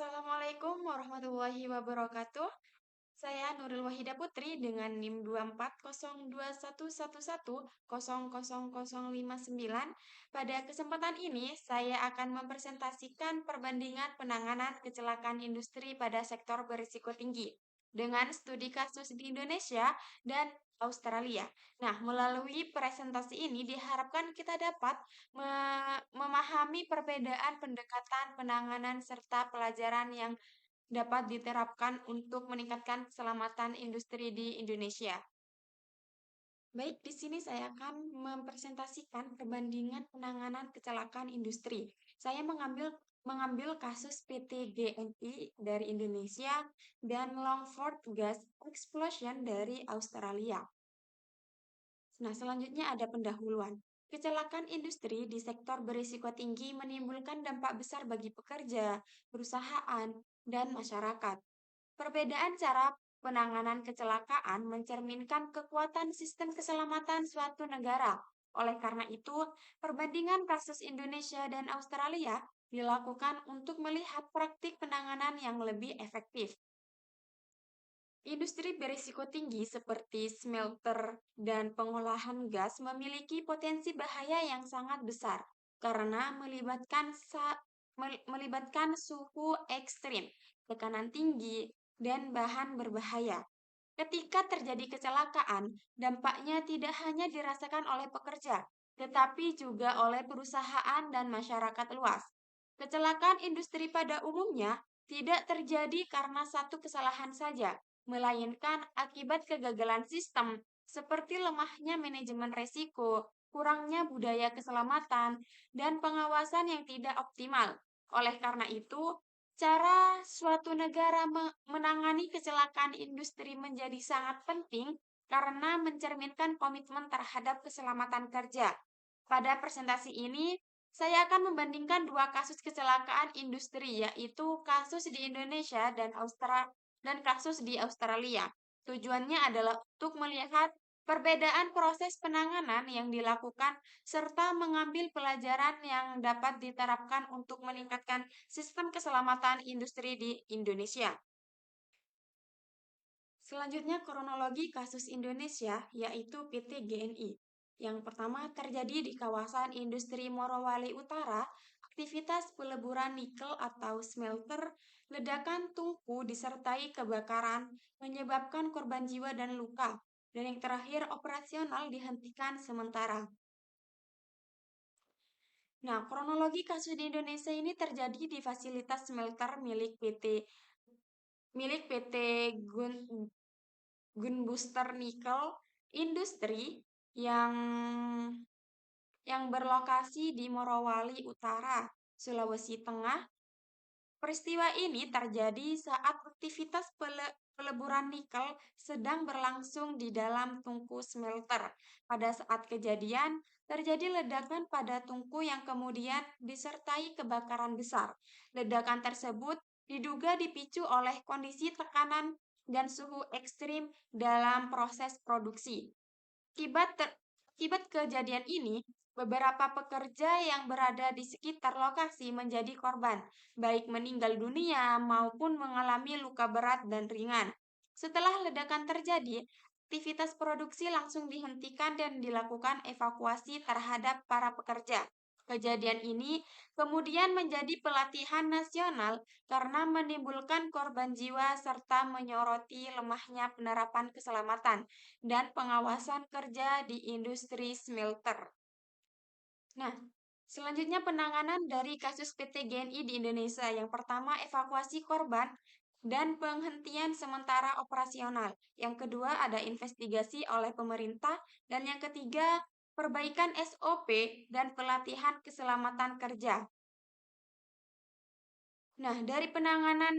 Assalamualaikum warahmatullahi wabarakatuh. Saya Nuril Wahida Putri dengan NIM 240211000059. Pada kesempatan ini, saya akan mempresentasikan perbandingan penanganan kecelakaan industri pada sektor berisiko tinggi dengan studi kasus di Indonesia dan Australia. Nah, melalui presentasi ini diharapkan kita dapat memahami perbedaan pendekatan penanganan serta pelajaran yang dapat diterapkan untuk meningkatkan keselamatan industri di Indonesia. Baik, di sini saya akan mempresentasikan perbandingan penanganan kecelakaan industri. Saya mengambil kasus PT GNI dari Indonesia dan Longford Gas Explosion dari Australia. Nah, selanjutnya ada pendahuluan. Kecelakaan industri di sektor berisiko tinggi menimbulkan dampak besar bagi pekerja, perusahaan, dan masyarakat. Perbedaan cara penanganan kecelakaan mencerminkan kekuatan sistem keselamatan suatu negara. Oleh karena itu, perbandingan kasus Indonesia dan Australia dilakukan untuk melihat praktik penanganan yang lebih efektif. Industri berisiko tinggi seperti smelter dan pengolahan gas memiliki potensi bahaya yang sangat besar karena melibatkan suhu ekstrim, tekanan tinggi, dan bahan berbahaya. Ketika terjadi kecelakaan, dampaknya tidak hanya dirasakan oleh pekerja, tetapi juga oleh perusahaan dan masyarakat luas. Kecelakaan industri pada umumnya tidak terjadi karena satu kesalahan saja, melainkan akibat kegagalan sistem seperti lemahnya manajemen resiko, kurangnya budaya keselamatan, dan pengawasan yang tidak optimal. Oleh karena itu, cara suatu negara menangani kecelakaan industri menjadi sangat penting karena mencerminkan komitmen terhadap keselamatan kerja. Pada presentasi ini, saya akan membandingkan dua kasus kecelakaan industri, yaitu kasus di Indonesia dan kasus di Australia. Tujuannya adalah untuk melihat perbedaan proses penanganan yang dilakukan serta mengambil pelajaran yang dapat diterapkan untuk meningkatkan sistem keselamatan industri di Indonesia. Selanjutnya kronologi kasus Indonesia yaitu PT GNI. Yang pertama terjadi di kawasan industri Morowali Utara, aktivitas peleburan nikel atau smelter, ledakan tungku disertai kebakaran menyebabkan korban jiwa dan luka. Dan yang terakhir operasional dihentikan sementara. Nah, kronologi kasus di Indonesia ini terjadi di fasilitas smelter milik PT Gunbuster Nickel Industri yang berlokasi di Morowali Utara, Sulawesi Tengah. Peristiwa ini terjadi saat aktivitas peleburan nikel sedang berlangsung di dalam tungku smelter. Pada saat kejadian, terjadi ledakan pada tungku yang kemudian disertai kebakaran besar. Ledakan tersebut diduga dipicu oleh kondisi tekanan dan suhu ekstrim dalam proses produksi. Akibat kejadian ini, beberapa pekerja yang berada di sekitar lokasi menjadi korban, baik meninggal dunia maupun mengalami luka berat dan ringan. Setelah ledakan terjadi, aktivitas produksi langsung dihentikan dan dilakukan evakuasi terhadap para pekerja. Kejadian ini kemudian menjadi pelatihan nasional karena menimbulkan korban jiwa serta menyoroti lemahnya penerapan keselamatan dan pengawasan kerja di industri smelter. Nah, selanjutnya penanganan dari kasus PT GNI di Indonesia. Yang pertama, evakuasi korban dan penghentian sementara operasional. Yang kedua, ada investigasi oleh pemerintah. Dan yang ketiga, perbaikan SOP dan pelatihan keselamatan kerja. Nah, dari penanganan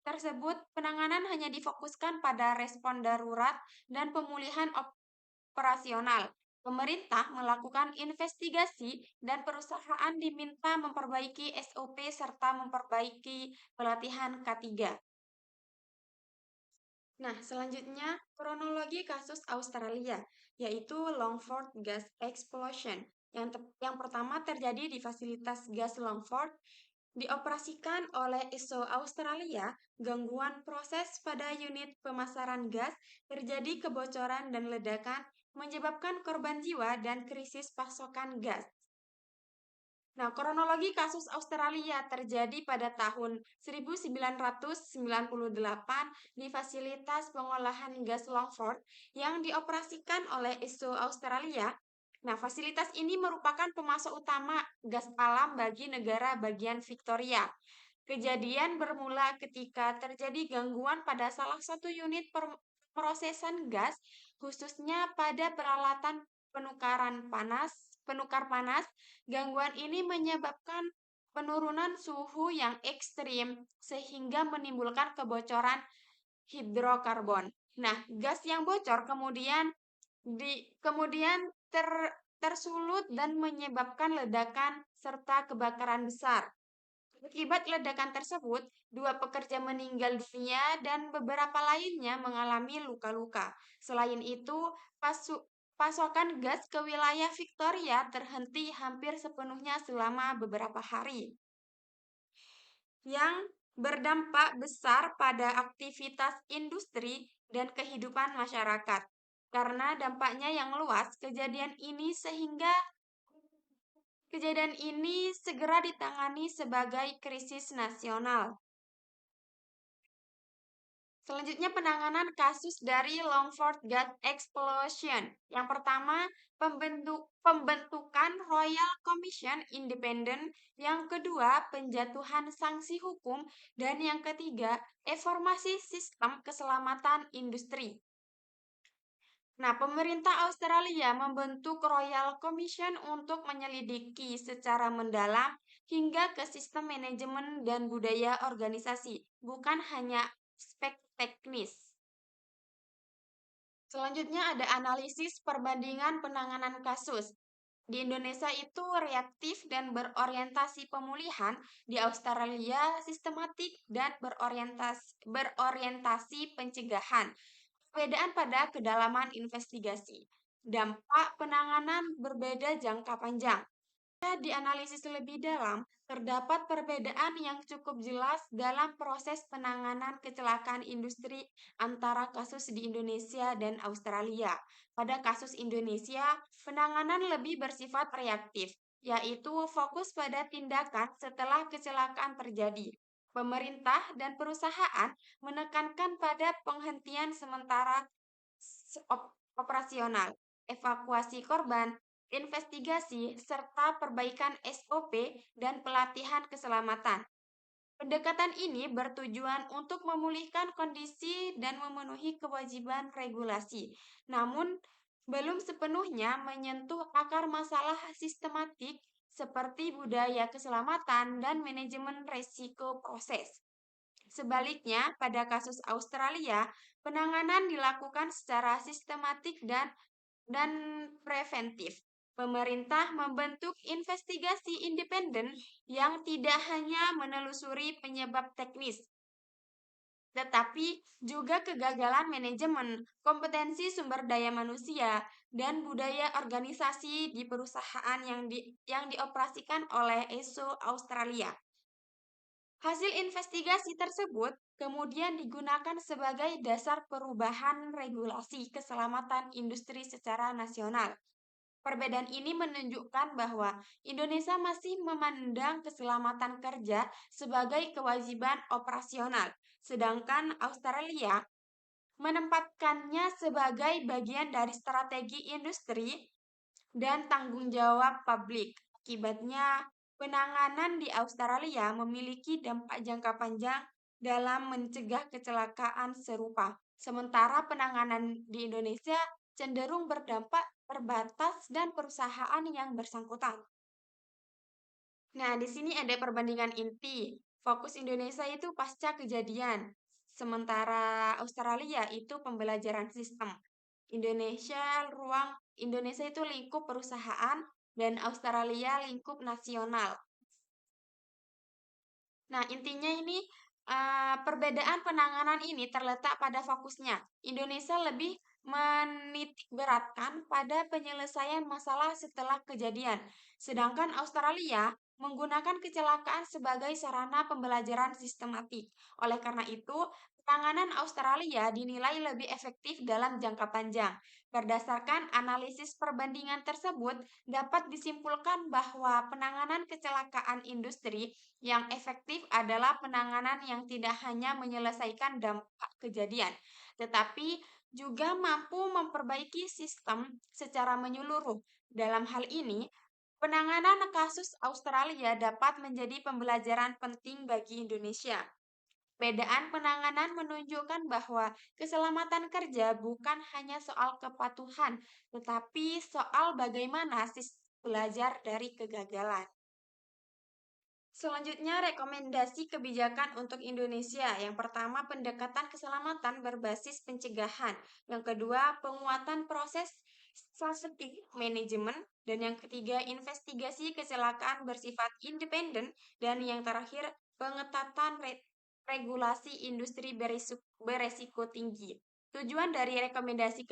tersebut, penanganan hanya difokuskan pada respon darurat dan pemulihan operasional. Pemerintah melakukan investigasi dan perusahaan diminta memperbaiki SOP serta memperbaiki pelatihan K3. Nah, selanjutnya kronologi kasus Australia, yaitu Longford Gas Explosion. Yang pertama terjadi di fasilitas gas Longford Dioperasikan oleh ISO Australia, gangguan proses pada unit pemasaran gas, terjadi kebocoran dan ledakan, menyebabkan korban jiwa dan krisis pasokan gas. Nah, kronologi kasus Australia terjadi pada tahun 1998 di fasilitas pengolahan gas Longford yang dioperasikan oleh ISO Australia. Nah, fasilitas ini merupakan pemasok utama gas alam bagi negara bagian Victoria. Kejadian bermula ketika terjadi gangguan pada salah satu unit prosesan gas, khususnya pada peralatan penukar panas. Gangguan ini menyebabkan penurunan suhu yang ekstrim sehingga menimbulkan kebocoran hidrokarbon. Nah, gas yang bocor kemudian tersulut dan menyebabkan ledakan serta kebakaran besar. Akibat ledakan tersebut, 2 pekerja meninggal dunia dan beberapa lainnya mengalami luka-luka. Selain itu, pasokan gas ke wilayah Victoria terhenti hampir sepenuhnya selama beberapa hari, yang berdampak besar pada aktivitas industri dan kehidupan masyarakat. Karena dampaknya yang luas, kejadian ini segera ditangani sebagai krisis nasional. Selanjutnya penanganan kasus dari Longford Gas Explosion. Yang pertama, pembentukan Royal Commission Independent. Yang kedua, penjatuhan sanksi hukum. Dan yang ketiga, reformasi sistem keselamatan industri. Nah, pemerintah Australia membentuk Royal Commission untuk menyelidiki secara mendalam hingga ke sistem manajemen dan budaya organisasi, bukan hanya aspek teknis. Selanjutnya ada analisis perbandingan penanganan kasus. Di Indonesia itu reaktif dan berorientasi pemulihan, di Australia sistematik dan berorientasi pencegahan. Perbedaan pada kedalaman investigasi. Dampak penanganan berbeda jangka panjang. Dianalisis lebih dalam, terdapat perbedaan yang cukup jelas dalam proses penanganan kecelakaan industri antara kasus di Indonesia dan Australia. Pada kasus Indonesia, penanganan lebih bersifat reaktif, yaitu fokus pada tindakan setelah kecelakaan terjadi. Pemerintah dan perusahaan menekankan pada penghentian sementara operasional, evakuasi korban, investigasi, serta perbaikan SOP dan pelatihan keselamatan. Pendekatan ini bertujuan untuk memulihkan kondisi dan memenuhi kewajiban regulasi, namun belum sepenuhnya menyentuh akar masalah sistematik seperti budaya keselamatan dan manajemen resiko proses. Sebaliknya, pada kasus Australia, penanganan dilakukan secara sistematik dan preventif. Pemerintah membentuk investigasi independen yang tidak hanya menelusuri penyebab teknis, tetapi juga kegagalan manajemen, kompetensi sumber daya manusia, dan budaya organisasi di perusahaan yang dioperasikan oleh ISO Australia. Hasil investigasi tersebut kemudian digunakan sebagai dasar perubahan regulasi keselamatan industri secara nasional. Perbedaan ini menunjukkan bahwa Indonesia masih memandang keselamatan kerja sebagai kewajiban operasional, sedangkan Australia menempatkannya sebagai bagian dari strategi industri dan tanggung jawab publik. Akibatnya, penanganan di Australia memiliki dampak jangka panjang dalam mencegah kecelakaan serupa, sementara penanganan di Indonesia cenderung berdampak terbatas dan perusahaan yang bersangkutan. Nah, di sini ada perbandingan inti. Fokus Indonesia itu pasca kejadian, sementara Australia itu pembelajaran sistem. Indonesia itu lingkup perusahaan dan Australia lingkup nasional. Nah, intinya ini perbedaan penanganan ini terletak pada fokusnya. Indonesia lebih menitikberatkan pada penyelesaian masalah setelah kejadian, sedangkan Australia menggunakan kecelakaan sebagai sarana pembelajaran sistematik. Oleh karena itu, penanganan Australia dinilai lebih efektif dalam jangka panjang. Berdasarkan analisis perbandingan tersebut, dapat disimpulkan bahwa penanganan kecelakaan industri yang efektif adalah penanganan yang tidak hanya menyelesaikan dampak kejadian, tetapi juga mampu memperbaiki sistem secara menyeluruh. Dalam hal ini, penanganan kasus Australia dapat menjadi pembelajaran penting bagi Indonesia. Perbedaan penanganan menunjukkan bahwa keselamatan kerja bukan hanya soal kepatuhan, tetapi soal bagaimana sistem belajar dari kegagalan. Selanjutnya, rekomendasi kebijakan untuk Indonesia. Yang pertama, pendekatan keselamatan berbasis pencegahan. Yang kedua, penguatan proses safety management. Dan yang ketiga, investigasi kecelakaan bersifat independen. Dan yang terakhir, pengetatan regulasi industri beresiko tinggi. Tujuan dari rekomendasi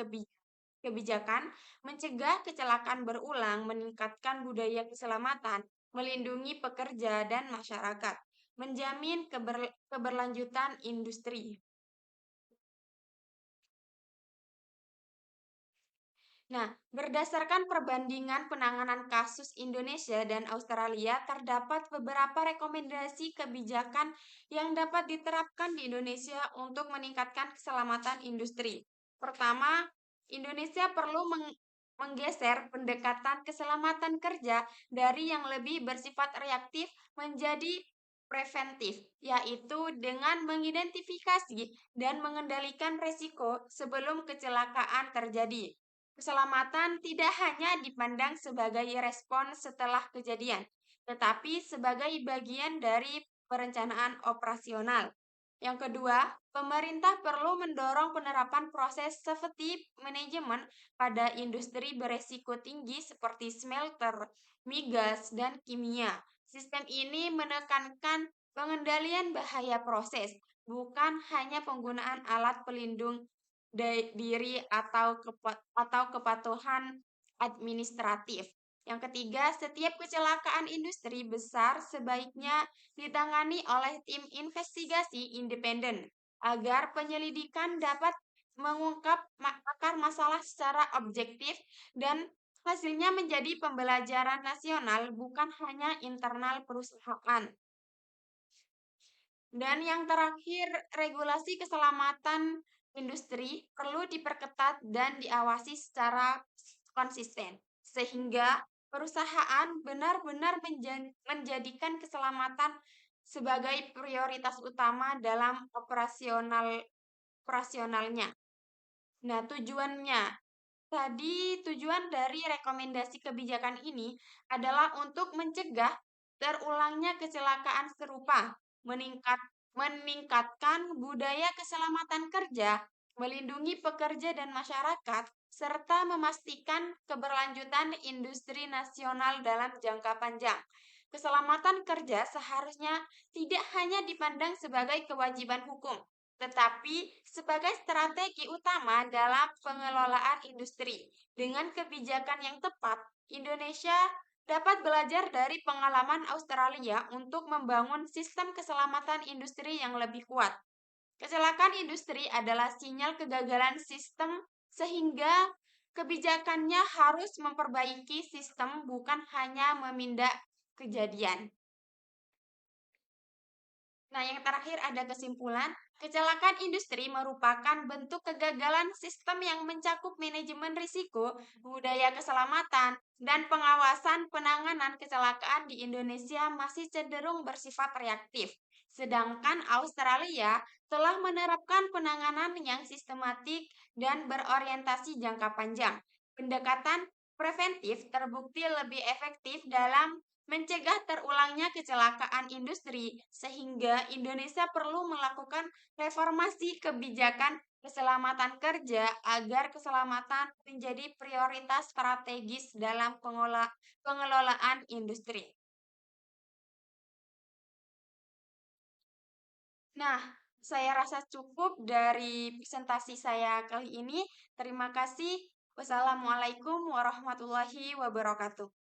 kebijakan mencegah kecelakaan berulang, meningkatkan budaya keselamatan, melindungi pekerja dan masyarakat, menjamin keberlanjutan industri. Nah, berdasarkan perbandingan penanganan kasus Indonesia dan Australia, terdapat beberapa rekomendasi kebijakan yang dapat diterapkan di Indonesia untuk meningkatkan keselamatan industri. Pertama, Indonesia perlu menggeser pendekatan keselamatan kerja dari yang lebih bersifat reaktif menjadi preventif, yaitu dengan mengidentifikasi dan mengendalikan risiko sebelum kecelakaan terjadi. Keselamatan tidak hanya dipandang sebagai respon setelah kejadian, tetapi sebagai bagian dari perencanaan operasional. Yang kedua, pemerintah perlu mendorong penerapan proses safety management pada industri beresiko tinggi seperti smelter, migas, dan kimia. Sistem ini menekankan pengendalian bahaya proses, bukan hanya penggunaan alat pelindung diri atau kepatuhan administratif. Yang ketiga, setiap kecelakaan industri besar sebaiknya ditangani oleh tim investigasi independen agar penyelidikan dapat mengungkap akar masalah secara objektif dan hasilnya menjadi pembelajaran nasional bukan hanya internal perusahaan. Dan yang terakhir, regulasi keselamatan industri perlu diperketat dan diawasi secara konsisten, sehingga perusahaan benar-benar menjadikan keselamatan sebagai prioritas utama dalam operasionalnya. Nah, tujuan dari rekomendasi kebijakan ini adalah untuk mencegah terulangnya kecelakaan serupa, meningkatkan budaya keselamatan kerja, melindungi pekerja dan masyarakat, serta memastikan keberlanjutan industri nasional dalam jangka panjang. Keselamatan kerja seharusnya tidak hanya dipandang sebagai kewajiban hukum, tetapi sebagai strategi utama dalam pengelolaan industri. Dengan kebijakan yang tepat, Indonesia dapat belajar dari pengalaman Australia untuk membangun sistem keselamatan industri yang lebih kuat. Kecelakaan industri adalah sinyal kegagalan sistem, sehingga kebijakannya harus memperbaiki sistem, bukan hanya memindah kejadian. Nah, yang terakhir ada kesimpulan, kecelakaan industri merupakan bentuk kegagalan sistem yang mencakup manajemen risiko, budaya keselamatan, dan pengawasan penanganan kecelakaan di Indonesia masih cenderung bersifat reaktif. Sedangkan Australia telah menerapkan penanganan yang sistematik dan berorientasi jangka panjang. Pendekatan preventif terbukti lebih efektif dalam mencegah terulangnya kecelakaan industri, sehingga Indonesia perlu melakukan reformasi kebijakan keselamatan kerja agar keselamatan menjadi prioritas strategis dalam pengelolaan industri. Nah, saya rasa cukup dari presentasi saya kali ini. Terima kasih. Wassalamualaikum warahmatullahi wabarakatuh.